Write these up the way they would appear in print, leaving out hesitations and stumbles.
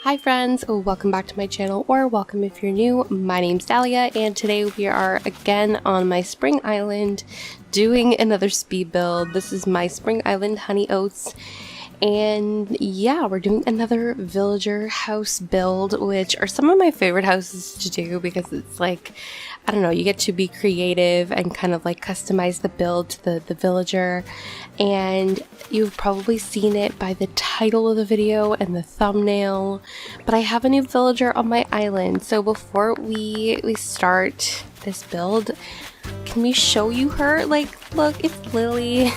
Hi friends, welcome back to my channel, or welcome if you're new. My name's Dalia, and today we are again on my spring island doing another speed build. This is my spring island honey oats, and yeah, we're doing another villager house build, which are some of my favorite houses to do because it's like, I don't know, you get to be creative and kind of like customize the build to the villager. And you've probably seen it by the title of the video and the thumbnail, but I have a new villager on my island. So before we start this build, can we show you her? Like, look, it's Lily.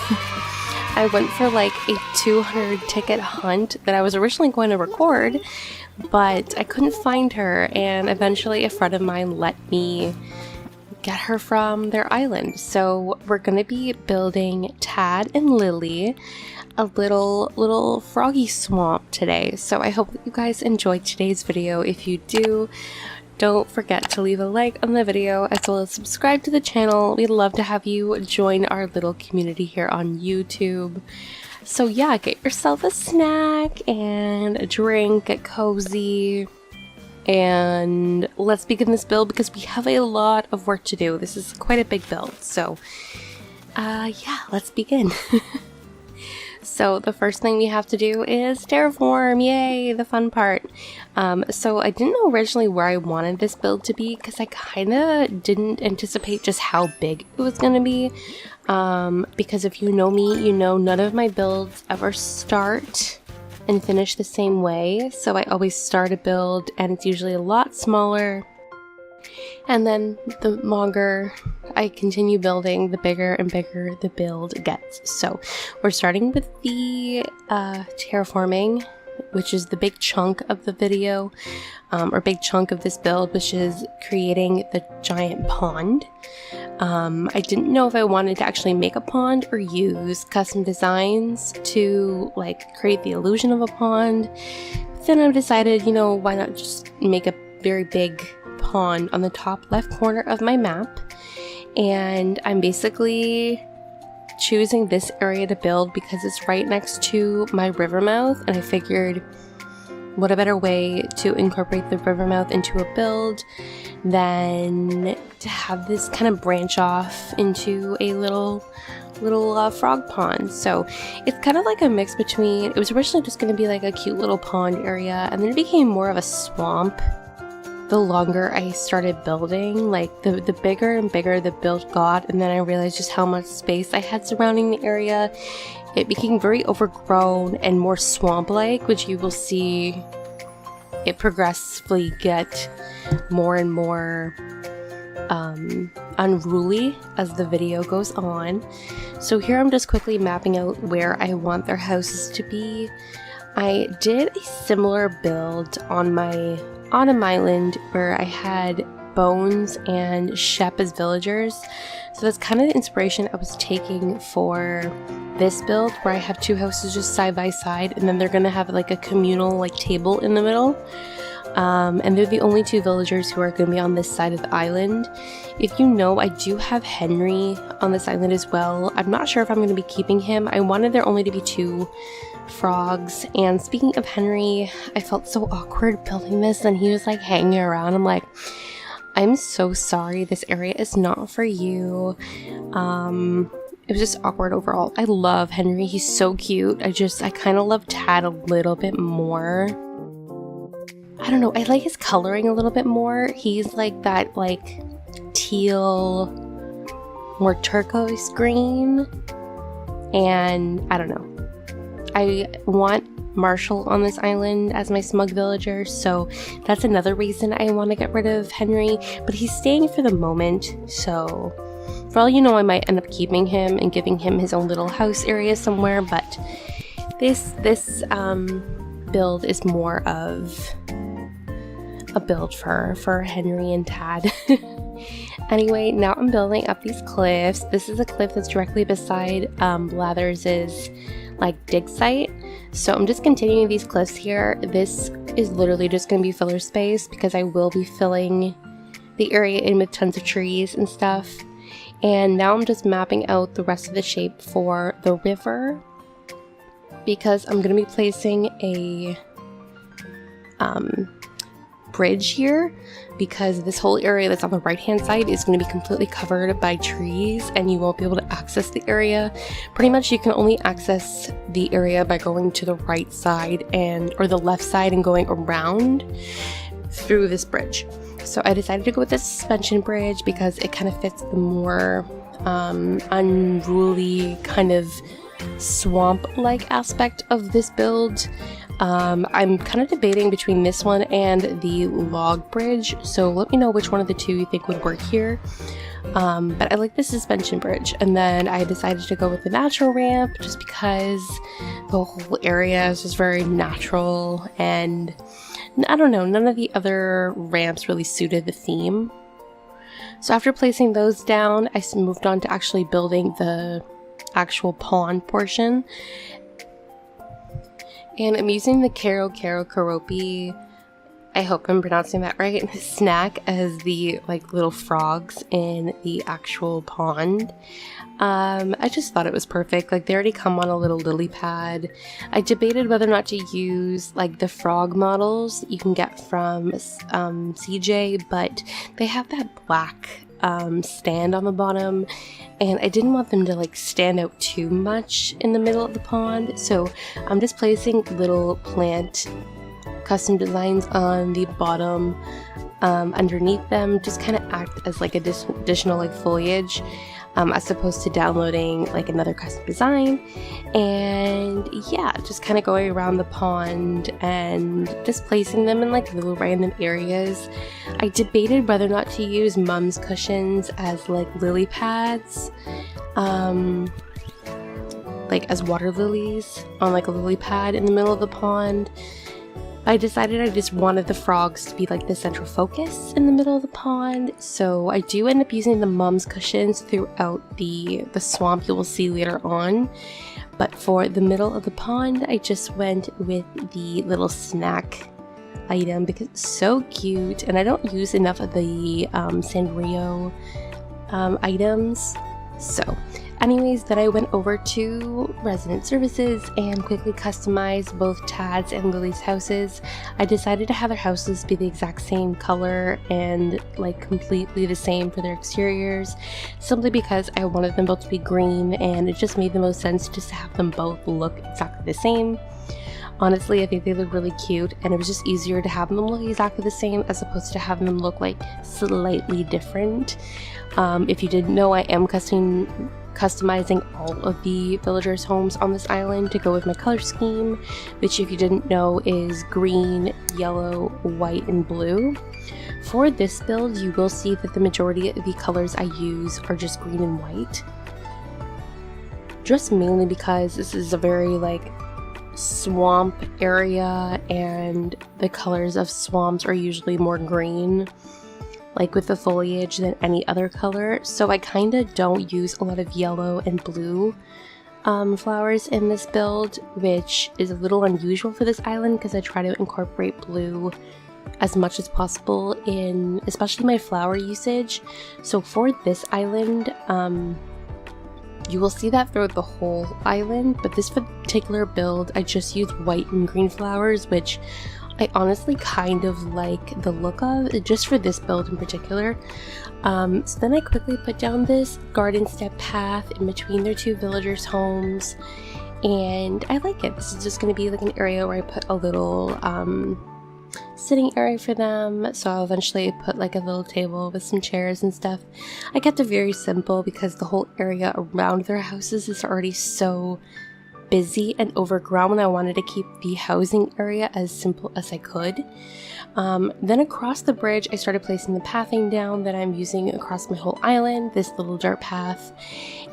I went for like a 200 ticket hunt that I was originally going to record, but I couldn't find her, and eventually a friend of mine let me get her from their island. So we're gonna be building Tad and Lily a little froggy swamp today. So I hope that you guys enjoyed today's video. If you do, don't forget to leave a like on the video as well as subscribe to the channel. We'd love to have you join our little community here on YouTube. So yeah, get yourself a snack and a drink, get cozy, and let's begin this build because we have a lot of work to do. This is quite a big build, so yeah, let's begin. So the first thing we have to do is terraform. Yay, the fun part. So I didn't know originally where I wanted this build to be because I kind of didn't anticipate just how big it was going to be. Because if you know me, you know none of my builds ever start and finish the same way. So I always start a build and it's usually a lot smaller. And then the longer I continue building, the bigger and bigger the build gets. So we're starting with the terraforming, which is the big chunk of the video, or big chunk of this build, which is creating the giant pond. I didn't know if I wanted to actually make a pond or use custom designs to like create the illusion of a pond. But then I decided, you know, why not just make a very big pond on the top left corner of my map. And I'm basically choosing this area to build because it's right next to my river mouth, and I figured what a better way to incorporate the river mouth into a build than to have this kind of branch off into a little frog pond. So it's kind of like a mix between, it was originally just going to be like a cute little pond area, and then it became more of a swamp the longer I started building. Like the bigger and bigger the build got, and then I realized just how much space I had surrounding the area. It became very overgrown and more swamp-like, which you will see it progressively get more and more unruly as the video goes on. So here I'm just quickly mapping out where I want their houses to be. I did a similar build on my Autumn Island where I had Bones and Shep as villagers. So that's kind of the inspiration I was taking for this build, where I have two houses just side by side, and then they're gonna have like a communal like table in the middle. And they're the only two villagers who are going to be on this side of the island. If you know, I do have Henry on this island as well. I'm not sure if I'm going to be keeping him. I wanted there only to be two frogs. And speaking of Henry, I felt so awkward building this, and he was like hanging around. I'm like, I'm so sorry, this area is not for you. It was just awkward overall. I love Henry, he's so cute. I kind of love Tad a little bit more. I don't know, I like his coloring a little bit more. He's like that like teal, more turquoise green, and I don't know. I want Marshall on this island as my smug villager, so that's another reason I want to get rid of Henry, but he's staying for the moment, so for all you know, I might end up keeping him and giving him his own little house area somewhere. But this build is more of a build for Henry and Tad. Anyway, now I'm building up these cliffs. This is a cliff that's directly beside Blathers's like dig site. So I'm just continuing these cliffs here. This is literally just going to be filler space because I will be filling the area in with tons of trees and stuff. And now I'm just mapping out the rest of the shape for the river because I'm going to be placing a bridge here, because this whole area that's on the right hand side is going to be completely covered by trees and you won't be able to access the area. Pretty much you can only access the area by going to the right side or the left side and going around through this bridge. So I decided to go with this suspension bridge because it kind of fits the more unruly kind of swamp-like aspect of this build. I'm kind of debating between this one and the log bridge, so let me know which one of the two you think would work here. But I like the suspension bridge, and then I decided to go with the natural ramp just because the whole area is just very natural, and I don't know, none of the other ramps really suited the theme. So after placing those down, I moved on to actually building the actual pond portion. And I'm using the Karopi, I hope I'm pronouncing that right, snack as the like little frogs in the actual pond. I just thought it was perfect. Like, they already come on a little lily pad. I debated whether or not to use like the frog models that you can get from CJ, but they have that black stand on the bottom, and I didn't want them to like stand out too much in the middle of the pond, so I'm just placing little plant custom designs on the bottom underneath them, just kind of act as like additional like foliage, as opposed to downloading like another custom design. And yeah, just kind of going around the pond and just placing them in like little random areas. I debated whether or not to use Mum's cushions as like lily pads, like as water lilies on like a lily pad in the middle of the pond. I decided I just wanted the frogs to be like the central focus in the middle of the pond, so I do end up using the Mum's cushions throughout the swamp you will see later on. But for the middle of the pond, I just went with the little snack item because it's so cute, and I don't use enough of the Sanrio items. So anyways, then I went over to Resident Services and quickly customized both Tad's and Lily's houses. I decided to have their houses be the exact same color and like completely the same for their exteriors, simply because I wanted them both to be green, and it just made the most sense just to have them both look exactly the same. Honestly, I think they look really cute, and it was just easier to have them look exactly the same as opposed to having them look like slightly different. If you didn't know, I am customizing all of the villagers' homes on this island to go with my color scheme, which, if you didn't know, is green, yellow, white, and blue. For this build, you will see that the majority of the colors I use are just green and white, just mainly because this is a very like swamp area, and the colors of swamps are usually more green, like with the foliage, than any other color. So I kind of don't use a lot of yellow and blue flowers in this build, which is a little unusual for this island because I try to incorporate blue as much as possible in especially my flower usage. So for this island, you will see that throughout the whole island, but this particular build I just used white and green flowers, which I honestly kind of like the look of, just for this build in particular. So then I quickly put down this garden step path in between their two villagers' homes, and I like it. This is just going to be like an area where I put a little sitting area for them, so I'll eventually put like a little table with some chairs and stuff. I kept it very simple because the whole area around their houses is already so busy and overgrown. I wanted to keep the housing area as simple as I could. Then across the bridge, I started placing the pathing down that I'm using across my whole island, this little dirt path.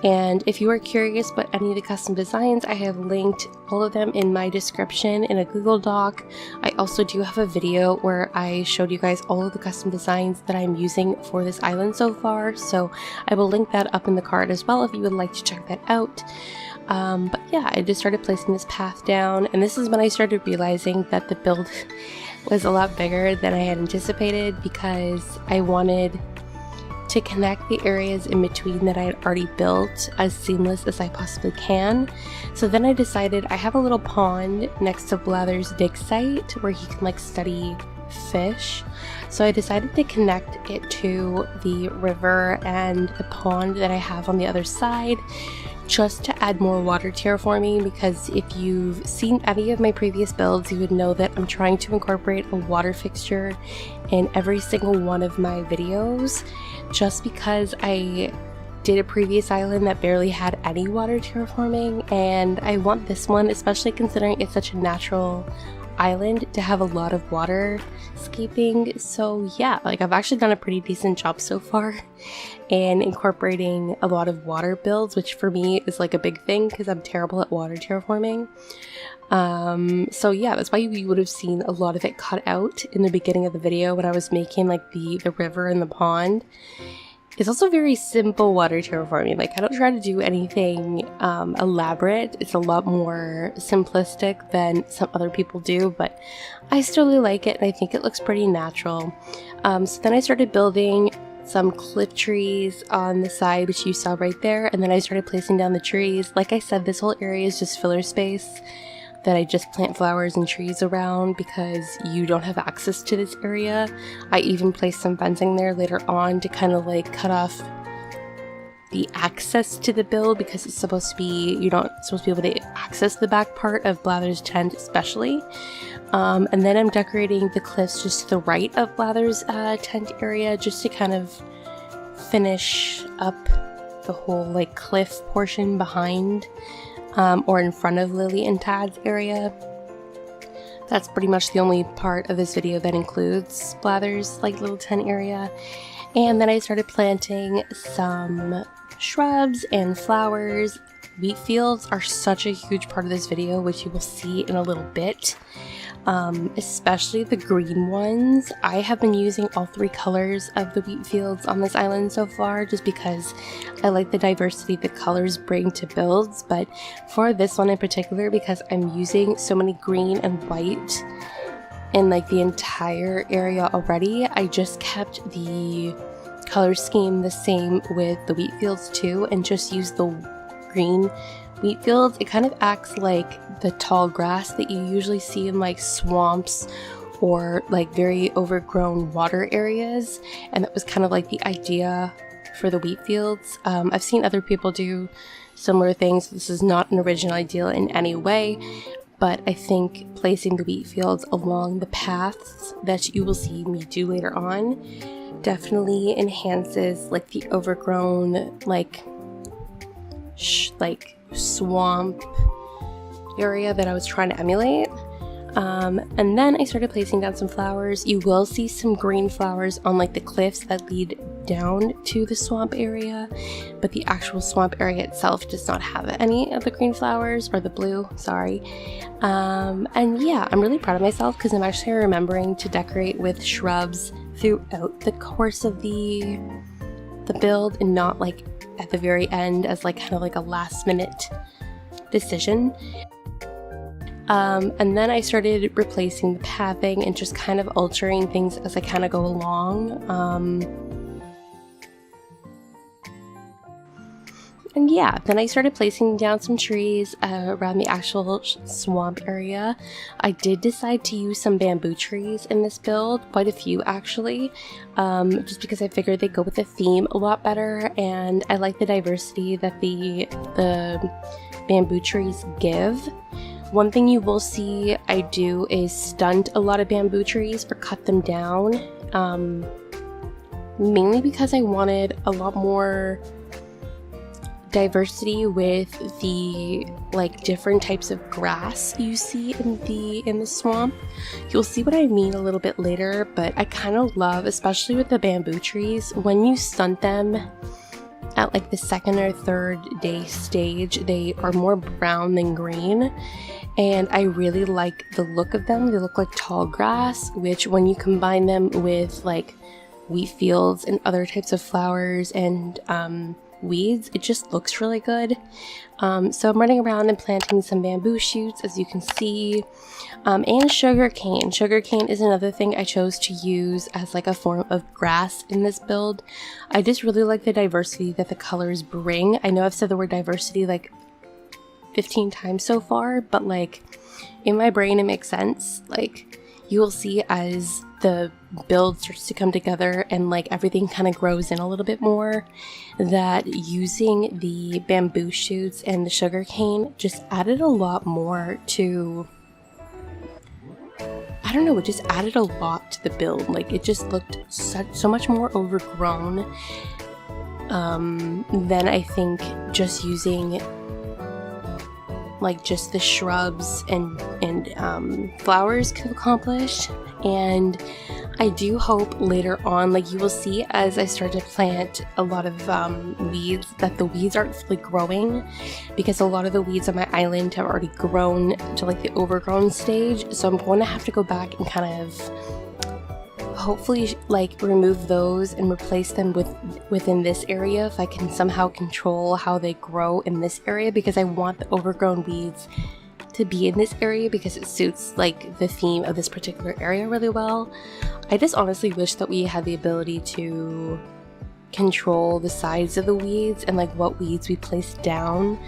And if you are curious about any of the custom designs, I have linked all of them in my description in a Google Doc. I also do have a video where I showed you guys all of the custom designs that I'm using for this island so far, so I will link that up in the card as well if you would like to check that out. But yeah, I just started placing this path down, and this is when I started realizing that the build was a lot bigger than I had anticipated, because I wanted to connect the areas in between that I had already built as seamless as I possibly can. So then I decided I have a little pond next to Blather's dig site where he can like study fish. So I decided to connect it to the river and the pond that I have on the other side, just to add more water terraforming, because if you've seen any of my previous builds, you would know that I'm trying to incorporate a water fixture in every single one of my videos, just because I did a previous island that barely had any water terraforming, and I want this one, especially considering it's such a natural island, to have a lot of water scaping. So yeah, like I've actually done a pretty decent job so far in incorporating a lot of water builds, which for me is like a big thing because I'm terrible at water terraforming. So yeah, that's why you would have seen a lot of it cut out in the beginning of the video when I was making like the river and the pond. It's also very simple water terraforming. Like I don't try to do anything elaborate. It's a lot more simplistic than some other people do, but I still really like it and I think it looks pretty natural. So then I started building some cliff trees on the side, which you saw right there, and then I started placing down the trees. Like I said, this whole area is just filler space that I just plant flowers and trees around because you don't have access to this area. I even placed some fencing there later on to kind of like cut off the access to the build, because it's supposed to be, you're not supposed to be able to access the back part of Blather's tent especially. And then I'm decorating the cliffs just to the right of Blather's tent area, just to kind of finish up the whole like cliff portion behind or in front of Lily and Tad's area. That's pretty much the only part of this video that includes Blather's like little tent area. And then I started planting some shrubs and flowers. Wheat fields are such a huge part of this video, which you will see in a little bit. Especially the green ones. I have been using all three colors of the wheat fields on this island so far, just because I like the diversity the colors bring to builds, but for this one in particular, because I'm using so many green and white in like the entire area already, I just kept the color scheme the same with the wheat fields too, and just used the green wheat fields. It kind of acts like the tall grass that you usually see in like swamps or like very overgrown water areas, and that was kind of like the idea for the wheat fields. I've seen other people do similar things. This is not an original idea in any way, but I think placing the wheat fields along the paths that you will see me do later on definitely enhances like the overgrown like swamp area that I was trying to emulate. And then I started placing down some flowers. You will see some green flowers on like the cliffs that lead down to the swamp area, but the actual swamp area itself does not have any of the green flowers, or the blue, sorry. And yeah, I'm really proud of myself because I'm actually remembering to decorate with shrubs throughout the course of the build, and not like at the very end as like kind of like a last minute decision. And then I started replacing the pathing and just kind of altering things as I kind of go along. And yeah, then I started placing down some trees around the actual swamp area. I did decide to use some bamboo trees in this build, quite a few actually, just because I figured they go with the theme a lot better, and I like the diversity that the bamboo trees give. One thing you will see I do is stunt a lot of bamboo trees or cut them down, mainly because I wanted a lot more diversity with the like different types of grass you see in the swamp. You'll see what I mean a little bit later, but I kind of love, especially with the bamboo trees, when you stunt them at like the second or third day stage, they are more brown than green, and I really like the look of them. They look like tall grass, which when you combine them with like wheat fields and other types of flowers and weeds, it just looks really good. So I'm running around and planting some bamboo shoots, as you can see. And sugarcane. Sugarcane is another thing I chose to use as like a form of grass in this build. I just really like the diversity that the colors bring. I know I've said the word diversity like 15 times so far, but like in my brain it makes sense. Like you will see as the build starts to come together and like everything kind of grows in a little bit more, that using the bamboo shoots and the sugarcane just added a lot more to, I don't know, it just added a lot to the build. Like it just looked so much more overgrown than I think just using like just the shrubs and flowers could accomplish. And I do hope later on, like you will see as I start to plant a lot of weeds, that the weeds aren't fully growing, because a lot of the weeds on my island have already grown to like the overgrown stage. So I'm going to have to go back and kind of hopefully like remove those and replace them within this area if I can somehow control how they grow in this area, because I want the overgrown weeds to be in this area because it suits like the theme of this particular area really well. I just honestly wish that we had the ability to control the size of the weeds and like what weeds we place down,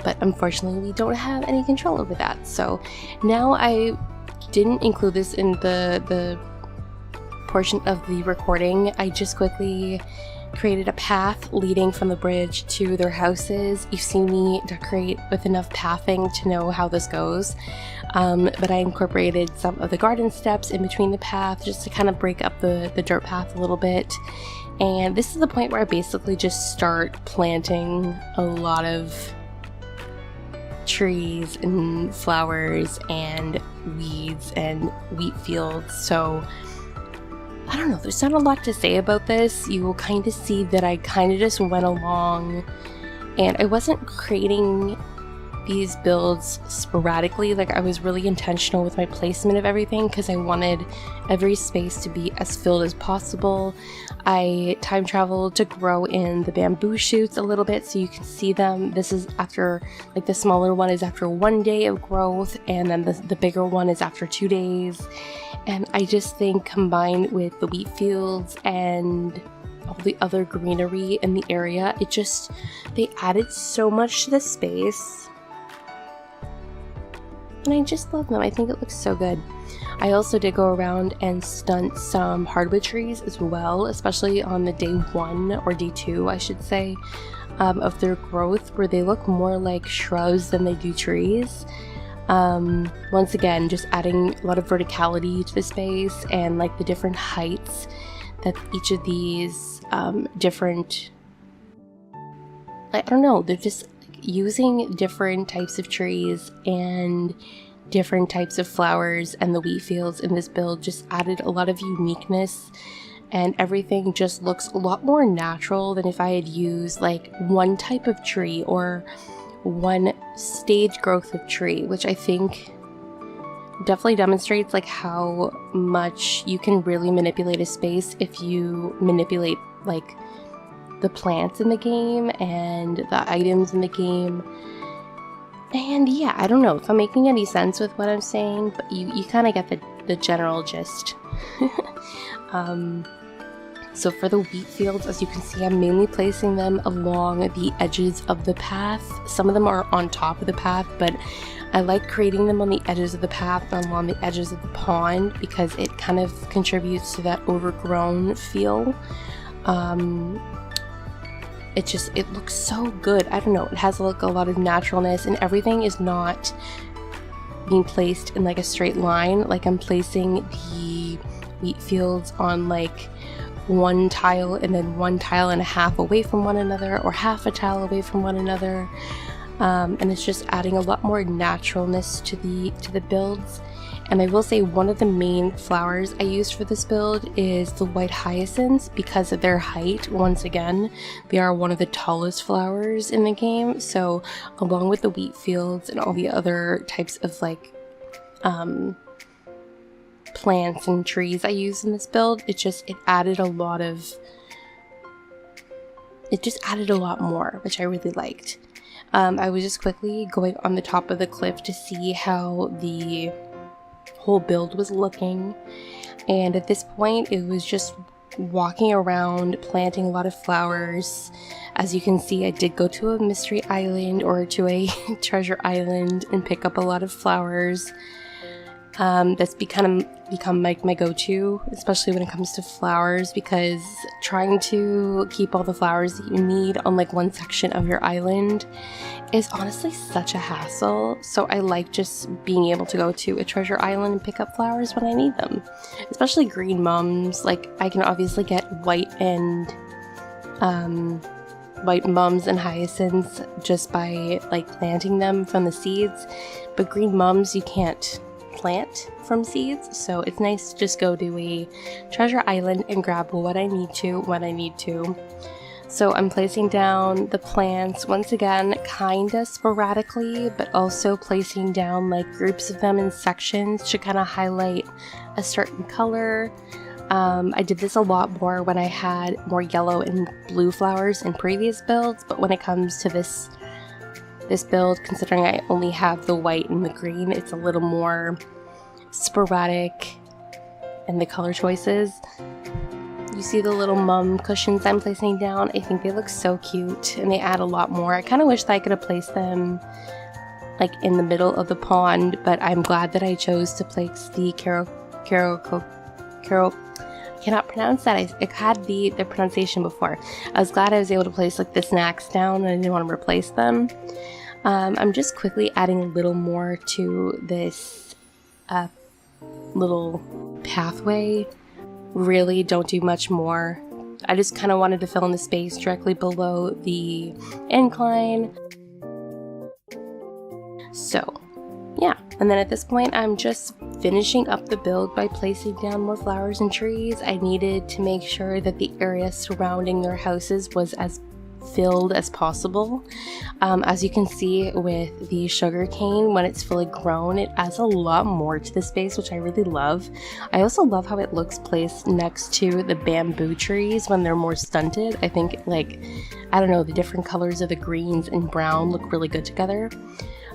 but unfortunately we don't have any control over that. So now I didn't include this in the portion of the recording. I just quickly created a path leading from the bridge to their houses. You've seen me decorate with enough pathing to know how this goes, but I incorporated some of the garden steps in between the path just to kind of break up the dirt path a little bit. And this is the point where I basically just start planting a lot of trees and flowers and weeds and wheat fields. So I don't know, there's not a lot to say about this. You will kind of see that I kind of just went along and I wasn't creating these builds sporadically. Like I was really intentional with my placement of everything because I wanted every space to be as filled as possible. I time traveled to grow in the bamboo shoots a little bit so you can see them. This is after, like the smaller one is after 1 day of growth, and then the bigger one is after 2 days. And I just think combined with the wheat fields and all the other greenery in the area, it just, they added so much to the space. And I just love them. I think it looks so good. I also did go around and stunt some hardwood trees as well, especially on the day 1 or day 2, I should say, of their growth, where they look more like shrubs than they do trees. Once again, just adding a lot of verticality to the space and like the different heights that each of these different, I don't know, they're just using different types of trees and different types of flowers, and the wheat fields in this build just added a lot of uniqueness, and everything just looks a lot more natural than if I had used like one type of tree or one stage growth of tree, which I think definitely demonstrates like how much you can really manipulate a space if you manipulate like the plants in the game and the items in the game. And yeah, I don't know if I'm making any sense with what I'm saying, but you kind of get the general gist. So for the wheat fields, as you can see, I'm mainly placing them along the edges of the path. Some of them are on top of the path, but I like creating them on the edges of the path and along the edges of the pond because it kind of contributes to that overgrown feel. It looks so good. I don't know, it has like a lot of naturalness, and everything is not being placed in like a straight line. Like I'm placing the wheat fields on like one tile and then 1.5 tiles away from one another, or half a tile away from one another, and it's just adding a lot more naturalness to the builds. And I will say one of the main flowers I used for this build is the white hyacinths because of their height. Once again, they are one of the tallest flowers in the game. So along with the wheat fields and all the other types of like plants and trees I used in this build, it added a lot more, which I really liked. I was just quickly going on the top of the cliff to see how the whole build was looking. And at this point, it was just walking around, planting a lot of flowers. As you can see, I did go to a mystery island or to a treasure island and pick up a lot of flowers. That's become my go-to, especially when it comes to flowers, because trying to keep all the flowers that you need on like one section of your island is honestly such a hassle. So I like just being able to go to a treasure island and pick up flowers when I need them, especially green mums. Like I can obviously get white mums and hyacinths just by like planting them from the seeds, but green mums you can't plant from seeds, so it's nice to just go to a treasure island and grab what I need to when I need to. So I'm placing down the plants once again kinda sporadically, but also placing down like groups of them in sections to kind of highlight a certain color. I did this a lot more when I had more yellow and blue flowers in previous builds, but when it comes to this build, considering I only have the white and the green, it's a little more sporadic in the color choices. You see the little mum cushions I'm placing down? I think they look so cute and they add a lot more. I kind of wish that I could have placed them like in the middle of the pond, but I'm glad that I chose to place the I cannot pronounce that. I had the pronunciation before. I was glad I was able to place like the snacks down and I didn't want to replace them. I'm just quickly adding a little more to this little pathway. Really don't do much more. I just kind of wanted to fill in the space directly below the incline. So yeah, and then at this point I'm just finishing up the build by placing down more flowers and trees. I needed to make sure that the area surrounding their houses was as filled as possible. As you can see with the sugar cane, when it's fully grown, it adds a lot more to the space, which I really love. I also love how it looks placed next to the bamboo trees when they're more stunted. I think, like, I don't know, the different colors of the greens and brown look really good together.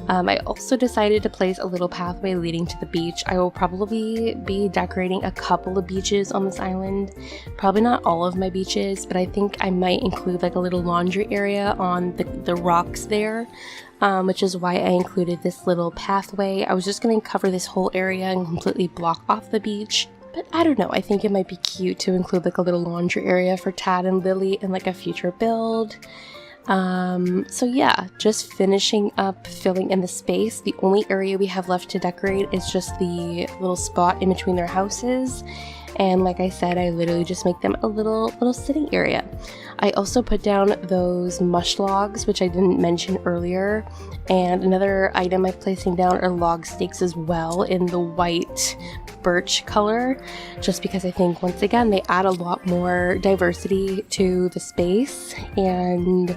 I also decided to place a little pathway leading to the beach. I will probably be decorating a couple of beaches on this island. Probably not all of my beaches, but I think I might include like a little laundry area on the rocks there, which is why I included this little pathway. I was just going to cover this whole area and completely block off the beach. But I don't know, I think it might be cute to include like a little laundry area for Tad and Lily in like a future build. So yeah, just finishing up filling in the space. The only area we have left to decorate is just the little spot in between their houses. And like I said, I literally just make them a little sitting area. I also put down those mush logs, which I didn't mention earlier. And another item I'm placing down are log stakes as well in the white birch color, just because I think once again they add a lot more diversity to the space. And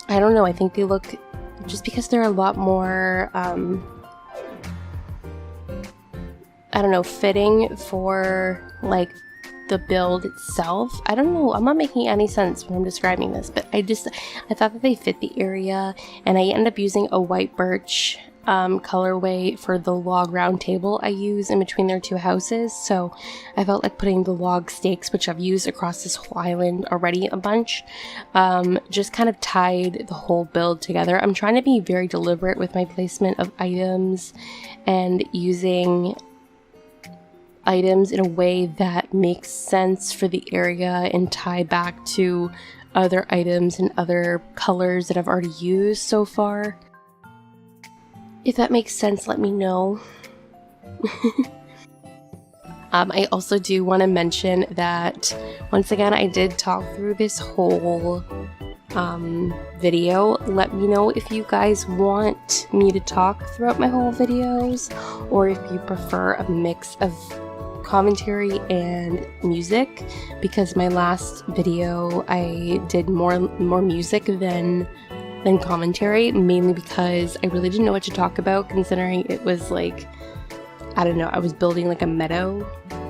I don't know, I think they look, just because they're a lot more I don't know, fitting for like the build itself. I don't know, I'm not making any sense when I'm describing this, but I thought that they fit the area, and I ended up using a white birch colorway for the log round table I use in between their two houses. So I felt like putting the log stakes, which I've used across this whole island already a bunch, just kind of tied the whole build together. I'm trying to be very deliberate with my placement of items and using items in a way that makes sense for the area and tie back to other items and other colors that I've already used so far. If that makes sense, let me know. I also do want to mention that, once again, I did talk through this whole video. Let me know if you guys want me to talk throughout my whole videos, or if you prefer a mix of commentary and music, because my last video I did more music than commentary, mainly because I really didn't know what to talk about, considering it was like, I don't know, I was building like a meadow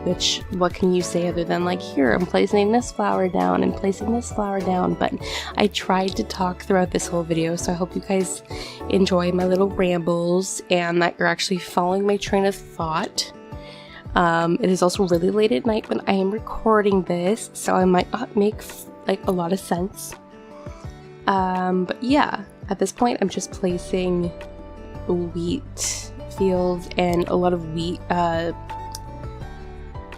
which what can you say other than like, here, I'm placing this flower down and placing this flower down. But I tried to talk throughout this whole video, so I hope you guys enjoy my little rambles and that you're actually following my train of thought. It is also really late at night when I am recording this, so I might not make like a lot of sense. But yeah, at this point I'm just placing wheat fields and a lot of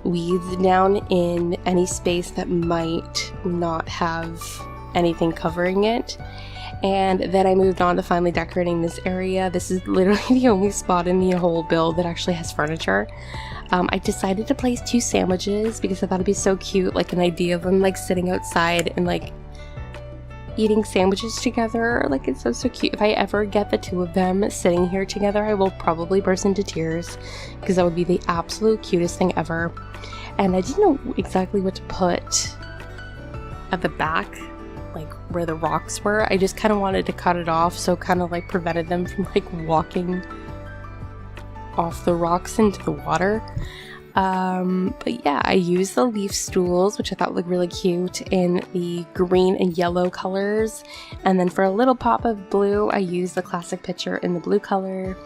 weeds down in any space that might not have anything covering it. And then I moved on to finally decorating this area. This is literally the only spot in the whole build that actually has furniture. I decided to place 2 sandwiches because I thought it'd be so cute, like an idea of them like sitting outside and like eating sandwiches together. Like, it's so cute. If I ever get the 2 of them sitting here together, I will probably burst into tears because that would be the absolute cutest thing ever. And I didn't know exactly what to put at the back, like where the rocks were. I just kind of wanted to cut it off, so kind of like prevented them from like walking off the rocks into the water. But yeah, I used the leaf stools, which I thought looked really cute in the green and yellow colors. And then for a little pop of blue, I used the classic picture in the blue color.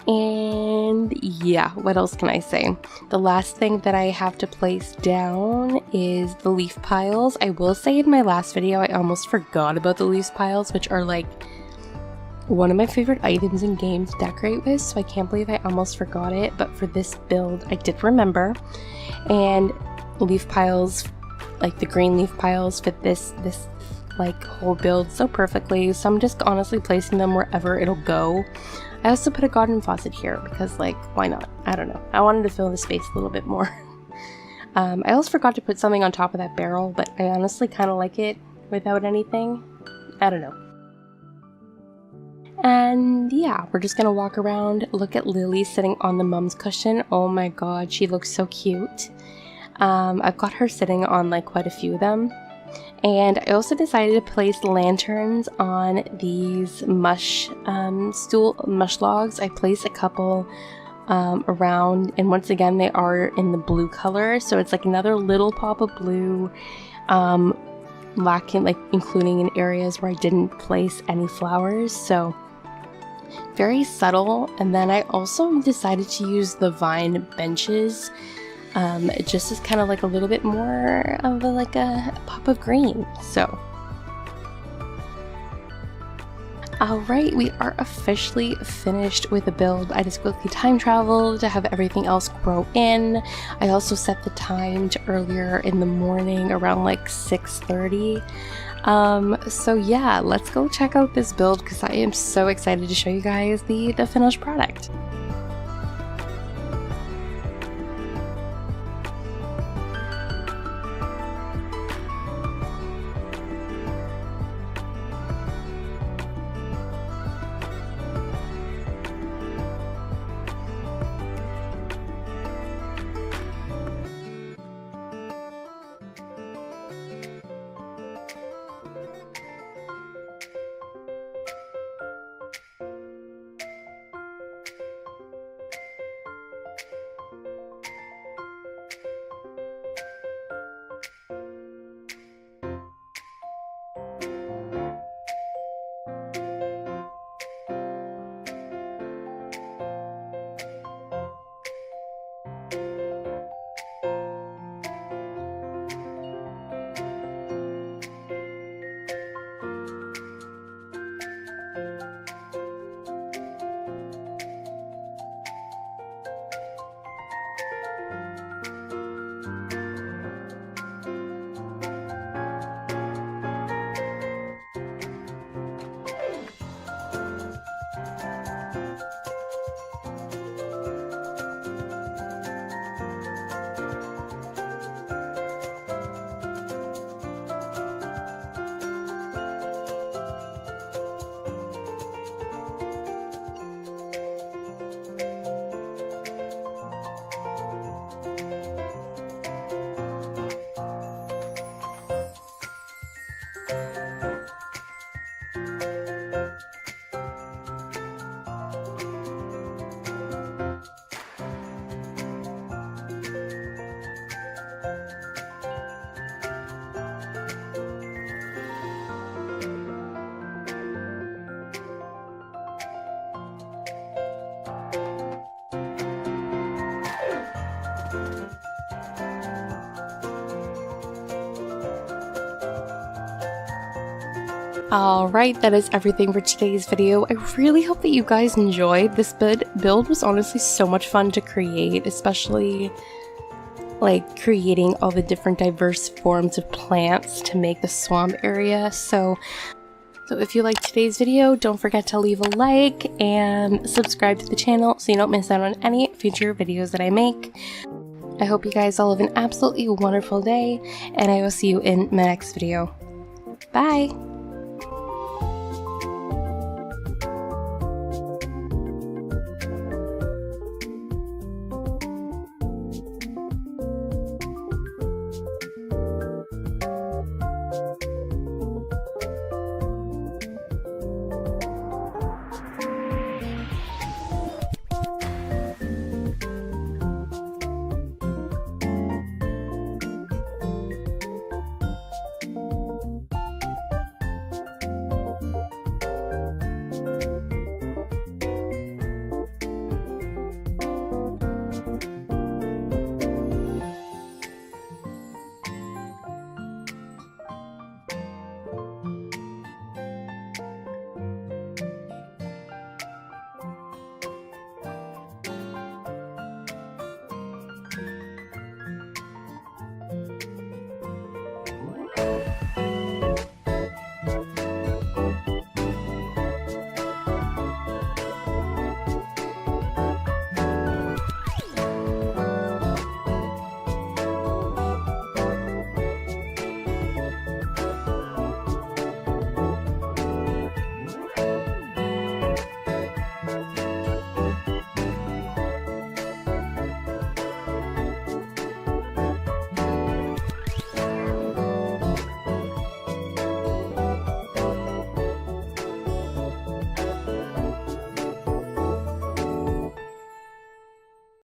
And yeah, what else can I say? The last thing that I have to place down is the leaf piles. I will say in my last video, I almost forgot about the leaf piles, which are like one of my favorite items in games to decorate with, so I can't believe I almost forgot it. But for this build, I did remember. And leaf piles, like the green leaf piles, fit this like whole build so perfectly, so I'm just honestly placing them wherever it'll go. I also put a garden faucet here because, like, why not? I don't know. I wanted to fill the space a little bit more. I also forgot to put something on top of that barrel, but I honestly kind of like it without anything. I don't know. And yeah, we're just gonna walk around, look at Lily sitting on the mom's cushion. Oh my god, she looks so cute. I've got her sitting on like quite a few of them. And I also decided to place lanterns on these mush logs. I placed a couple around, and once again they are in the blue color, so it's like another little pop of blue, lacking, like including in areas where I didn't place any flowers, so very subtle. And then I also decided to use the vine benches just as kind of like a little bit more of like a pop of green. So alright, we are officially finished with the build. I just quickly time traveled to have everything else grow in. I also set the time to earlier in the morning, around like 6:30. So yeah, let's go check out this build because I am so excited to show you guys the finished product. Alright, that is everything for today's video. I really hope that you guys enjoyed. This build was honestly so much fun to create, especially like creating all the different diverse forms of plants to make the swamp area. So if you liked today's video, don't forget to leave a like and subscribe to the channel so you don't miss out on any future videos that I make. I hope you guys all have an absolutely wonderful day, and I will see you in my next video. Bye!